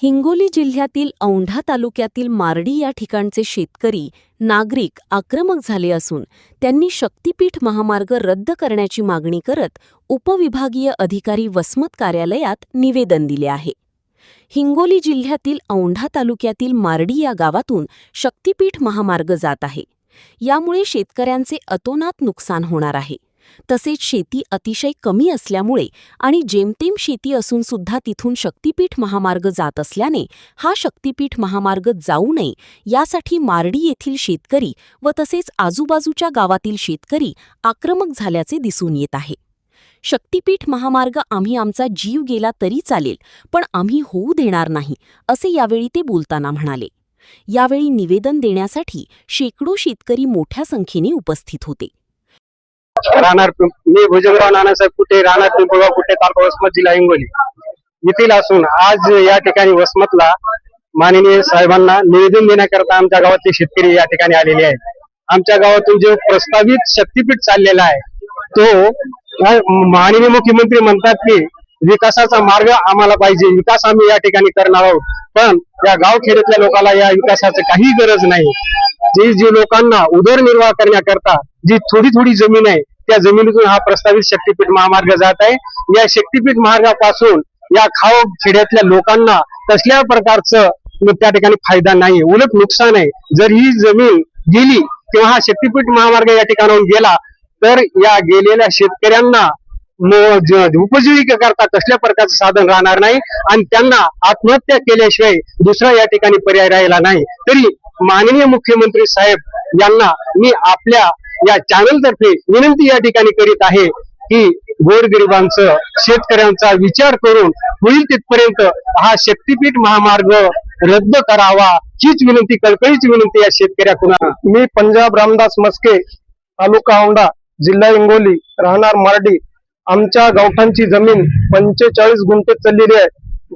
हिंगोली जिल्ह्यातील औंढा तालुक्यातील मार्डी या ठिकाणचे शेतकरी नागरिक आक्रमक झाले असून त्यांनी शक्तीपीठ महामार्ग रद्द करण्याची मागणी करत उपविभागीय अधिकारी वसमत कार्यालयात निवेदन दिले आहे. हिंगोली जिल्ह्यातील औंढा तालुक्यातील मार्डी या गावातून शक्तीपीठ महामार्ग जात आहे. यामुळे शेतकऱ्यांचे अतोनात नुकसान होणार आहे. तसेच शेती अतिशय कमी असल्यामुळे आणि जेमतेम शेती असून सुद्धा तिथून शक्तीपीठ महामार्ग जात असल्याने हा शक्तीपीठ महामार्ग जाऊ नये यासाठी मार्डी येथील शेतकरी व तसेच आजूबाजूच्या गावातील शेतकरी आक्रमक झाल्याचे दिसून येत आहे. शक्तीपीठ महामार्ग आम्ही आमचा जीव गेला तरी चालेल, पण आम्ही होऊ देणार नाही, असे यावेळी ते बोलताना म्हणाले. यावेळी निवेदन देण्यासाठी शेकडो शेतकरी मोठ्या संख्येने उपस्थित होते. राहणार मी भुजंगराव नानासाहेब कुठे राहणार पिंपळगाव कुठे तालुका वसमत जिल्हा हिंगोली येथील असून आज या ठिकाणी वसमतला माननीय साहेबांना निवेदन देण्याकरता आमच्या गावातले शेतकरी या ठिकाणी आलेले आहेत. आमच्या गावातून जो प्रस्तावित शक्तीपीठ चाललेला आहे तो माननीय मुख्यमंत्री म्हणतात की विकासाचा मार्ग आम्हाला पाहिजे, विकास आम्ही या ठिकाणी करणार आहोत, पण या गावखेड्यातल्या लोकांना या विकासाची काही गरज नाही. जी लोकांना उदरनिर्वाह करण्याकरता जी थोडी थोडी जमीन आहे त्या जमिनीतून हा प्रस्तावित शक्तीपीठ महामार्ग जात आहे. या शक्तीपीठ मार्गापासून या खाव खेड्यातल्या लोकांना कसल्या प्रकारचं त्या ठिकाणी फायदा नाही, उलट नुकसान आहे. जर ही जमीन गेली किंवा हा शक्तीपीठ महामार्ग या ठिकाणाहून गेला तर या गेलेल्या शेतकऱ्यांना उपजीविका करता कसल्या प्रकारचं साधन राहणार नाही आणि त्यांना आत्महत्या केल्याशिवाय दुसरा या ठिकाणी पर्याय राहिला नाही. तरी माननीय मुख्यमंत्री साहेब यांना मी आपल्या या चॅनल तर्फे विनंती या ठिकाणी करीत आहे की गोरगरिबांचं शेतकऱ्यांचा विचार करून होईल तिथपर्यंत हा शक्तीपीठ महामार्ग रद्द करावा हीच विनंती, कळकळीची विनंती या शेतकऱ्याकडून. मी पंजाब रामदास मस्के, तालुका औंढा, जिल्हा हिंगोली, राहणार मार्डी. आमच्या गावठांची जमीन 45 गुंठे चाललेली आहे.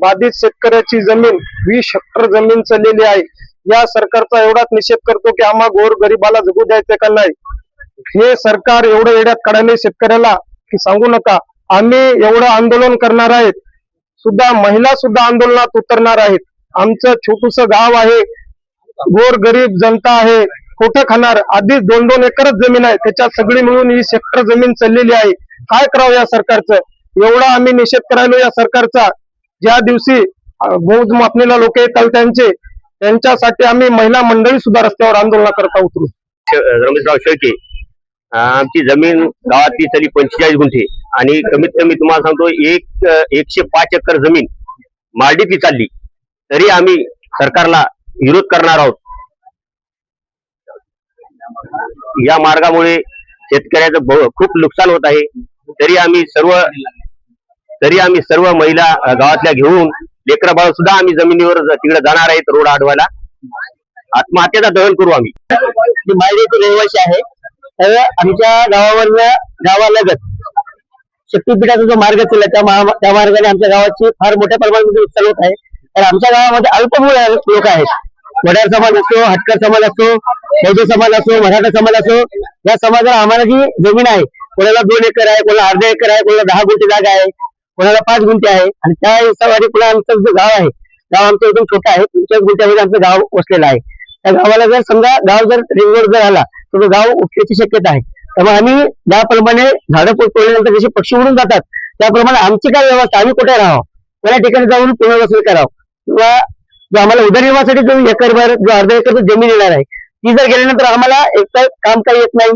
बाधित शेतकऱ्याची जमीन 20 हेक्टर जमीन चाललेली आहे. या सरकारचा एवढाच निषेध करतो की आम्हा गोर गरीबाला जगू द्यायचे का नाही. हे सरकार एवढं येड्यात काढायला शेतकऱ्याला की सांगू नका. आम्ही एवढं आंदोलन करणार आहेत, सुद्धा महिला सुद्धा आंदोलनात उतरणार आहेत. आमचं छोटूस गाव आहे, गोर गरीब जनता आहे, खोटं खाणार. आधीच 2-2 एकरच जमीन आहे, त्याच्यात सगळी मिळून 20 हेक्टर जमीन चाललेली आहे. काय करावं या सरकारचं. एवढा आम्ही निषेध करायलो या सरकारचा. ज्या दिवशी मोजमापणीला लोक येतात त्यांच्यासाठी आम्ही महिला मंडळी सुद्धा रस्त्यावर आंदोलन करता उतरू. रमेशराव शेळके, आमची जमीन गावातली तरी 45 गुंठे आणि कमीत कमी तुम्हाला सांगतो 105 एकर जमीन मार्डीतली चालली, तरी आम्ही सरकारला विरोध करणार आहोत. या मार्गामुळे शेतकऱ्याचं खूप नुकसान होत आहे. तरी आम्ही सर्व महिला गावातल्या घेऊन लेकरं बाळ सुद्धा आम्ही जमिनीवर तिकडे जाणार आहेत रोड अडवायला. आत्महत्येचा दहन करू आम्ही. मार्डीचे रहिवासी आहे. तर आमच्या गावालगत शक्तीपीठाचा जो मार्ग चालला त्या मार्गाने आमच्या गावाची फार मोठ्या प्रमाणामध्ये नुकसान होत आहे. तर आमच्या गावामध्ये अल्पमूळ लोक आहेत. वडार समाज असो, हटकर समाज असो, बौद्ध समाज असो, मराठा समाज असो, या समाजाला आम्हाला जी जमीन आहे, कोणाला 2 एकर आहे, कोणाला अर्धा एकर आहे, कोणाला 10 गुंठे जागा आहे, कोणाला 5 गुंठे आहे. आणि त्या हिशोबाने पुन्हा आमचं जो गाव आहे, गाव आमचं एकदम छोटं आहे. 25 गुंठ्यामध्ये आमचं गाव वसलेलं आहे. त्या गावाला जर समजा गाव जर रिंग रोड जर आला तर तो गाव उठण्याची शक्यता आहे. त्यामुळे आम्ही ज्याप्रमाणे झाडं तोडल्यानंतर जसे पक्षी उडून जातात त्याप्रमाणे आमची काय व्यवस्था, आम्ही कुठे राहावं, त्या ठिकाणी जाऊन पुनर्वसन करावं, किंवा जो आम्हाला उदरनिर्वाहासाठी जो एकरभर जो अर्धा एकर जमीन येणार आहे ती जर गेल्यानंतर आम्हाला एक काम काही येत नाही.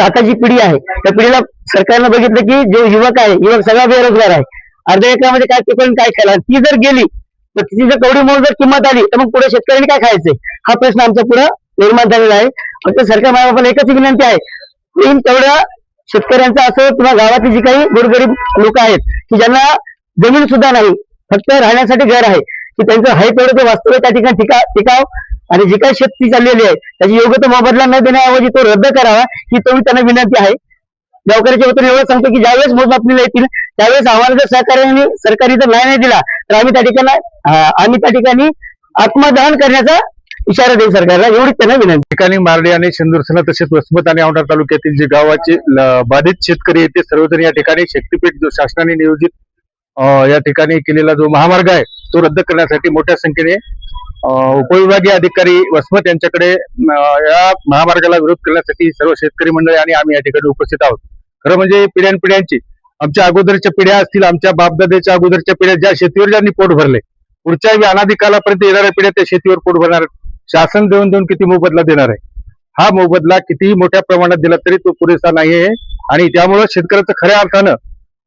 आता जी पिढी आहे त्या पिढीला सरकारनं बघितलं की जो युवक आहे, युवक सगळा बेरोजगार आहे. अर्ध्या एकरामध्ये काय पिकून काय खायला, ती जर गेली तर तिची जर कवडी म्हणून जर किंमत आली तर मग पुढे शेतकऱ्यांनी काय खायचंय, हा प्रश्न आमचा पुढे निर्माण झालेला आहे. फक्त सरकार मायबापाला एकच विनंती आहे की तेवढ्या शेतकऱ्यांचं असो किंवा गावातली जी काही गोरगरीब लोक आहेत की ज्यांना जमीन सुद्धा नाही, फक्त राहण्यासाठी घर आहे, की त्यांचं आहे तेवढं ते वास्तव्य त्या ठिकाणी टिकाव आणि जी काही शेती चाललेली आहे त्याची योग्य तो मोबदला न देण्याऐवजी तो रद्द करावा ही तेवढी त्यांना विनंती आहे. गावकऱ्याच्या वतीने एवढं सांगतो की ज्यावेळेस मोजमापणीला येतील त्यावेळेस आम्हाला जर सरकारी जर न्याय नाही दिला तर आम्ही त्या ठिकाणी आत्मदहन करण्याचा इशारा देईल सरकारला, एवढीच त्यांना विनंती. ठिकाणी मार्डी आणि शिंदूरसना तसेच वसमत आणि औंढा तालुक्यातील जे गावाचे बाधित शेतकरी आहेत ते सर्वजण या ठिकाणी शक्तीपीठ जो शासनाने नियोजित या ठिकाणी केलेला जो महामार्ग आहे तो रद्द करण्यासाठी मोठ्या संख्येने उपविभागीय अधिकारी वसमत यांच्याकडे या महामार्गाला विरोध करण्यासाठी सर्व शेतकरी मंडळी आणि आम्ही या ठिकाणी उपस्थित आहोत. खरं म्हणजे पिढ्यानपिढ्यांची आमच्या अगोदरच्या पिढ्या असतील, आमच्या बापदाद्याच्या अगोदरच्या पिढ्या ज्या शेतीवर ज्यांनी पोट भरले, पुढच्या अनादी कालापर्यंत येणाऱ्या पिढ्या त्या शेतीवर पोट भरणार आहेत. शासन देऊन देऊन किती मोबदला देणार आहे? हा मोबदला कितीही मोठ्या प्रमाणात दिला तरी तो पुरेसा नाही आहे. आणि त्यामुळे शेतकऱ्याचं खऱ्या अर्थानं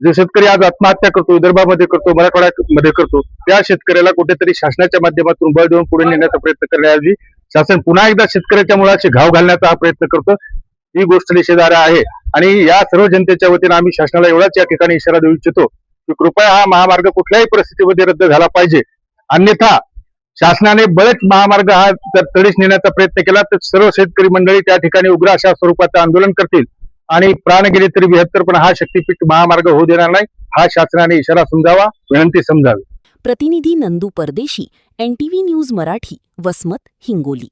जो शेतकरी आज आत्महत्या करतो, विदर्भामध्ये करतो, मराठवाड्यामध्ये करतो, त्या शेतकऱ्याला कुठेतरी शासनाच्या माध्यमातून बळ देऊन पुढे नेण्याचा प्रयत्न करण्याऐवजी शासन पुन्हा एकदा शेतकऱ्याच्या मुळाशी घाव घालण्याचा हा प्रयत्न करतो. ही गोष्ट निषेधार्ह आहे. आणि या सर्व जनतेच्या वतीनं आम्ही शासनाला एवढाच या ठिकाणी इशारा देऊ इच्छितो की कृपया हा महामार्ग कुठल्याही परिस्थितीमध्ये रद्द झाला पाहिजे. अन्यथा शासनाने बरेच महामार्ग हा जर तडीस नेण्याचा प्रयत्न केला तर सर्व शेतकरी मंडळी त्या ठिकाणी उग्र अशा स्वरूपाचं आंदोलन करतील आणि प्राण गेले तरी 72 पण हा शक्तीपीठ महामार्ग होऊ देणार नाही. हा शासनाने इशारा समजावा, विनंती समजावी. प्रतिनिधी नंदू परदेशी, NTV न्यूज मराठी, वसमत, हिंगोली.